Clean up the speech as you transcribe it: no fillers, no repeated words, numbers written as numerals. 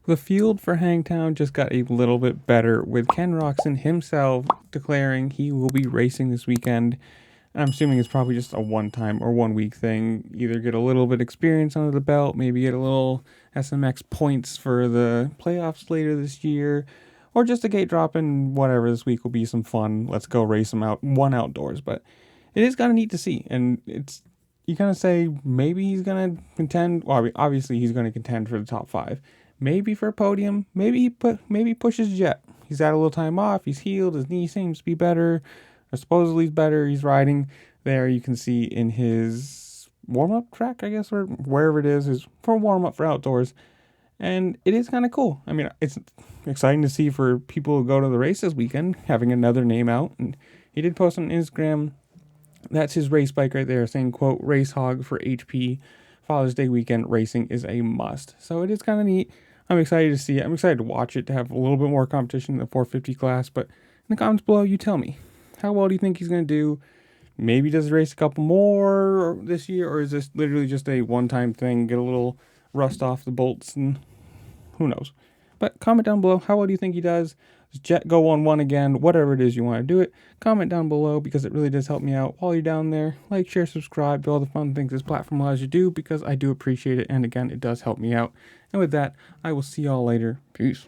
The field for Hangtown just got a little bit better with Ken Roczen himself declaring he will be racing this weekend. And I'm assuming it's probably just a one-time or 1 week thing. Either get a little bit experience under the belt, maybe get a little SMX points for the playoffs later this year, or just a gate drop and whatever. This week will be some fun. Let's go race them outdoors. But it is kind of neat to see, and you kind of say maybe he's gonna contend. Well, obviously he's gonna contend for the top 5. Maybe for a podium. Maybe he pushes Jet. He's had a little time off. He's healed. His knee seems to be better. Or supposedly he's better. He's riding there. You can see in his warm-up track, I guess, or wherever it is for warm-up for outdoors. And it is kind of cool. I mean, it's exciting to see for people who go to the race this weekend, having another name out. And he did post on Instagram. That's his race bike right there, saying, quote, "Race Hog for HP. Father's Day weekend racing is a must." So it is kind of neat. I'm excited to see it. I'm excited to watch it, to have a little bit more competition in the 450 class. But in the comments below, you tell me, how well do you think he's going to do? Maybe does he race a couple more this year, or is this literally just a one-time thing, get a little rust off the bolts, and who knows? But comment down below, how well do you think he does? Does Jet go on one again? Whatever it is you want to do it, comment down below, because it really does help me out while you're down there. Like, share, subscribe, do all the fun things this platform allows you to do, because I do appreciate it, and again, it does help me out. And with that, I will see y'all later. Peace.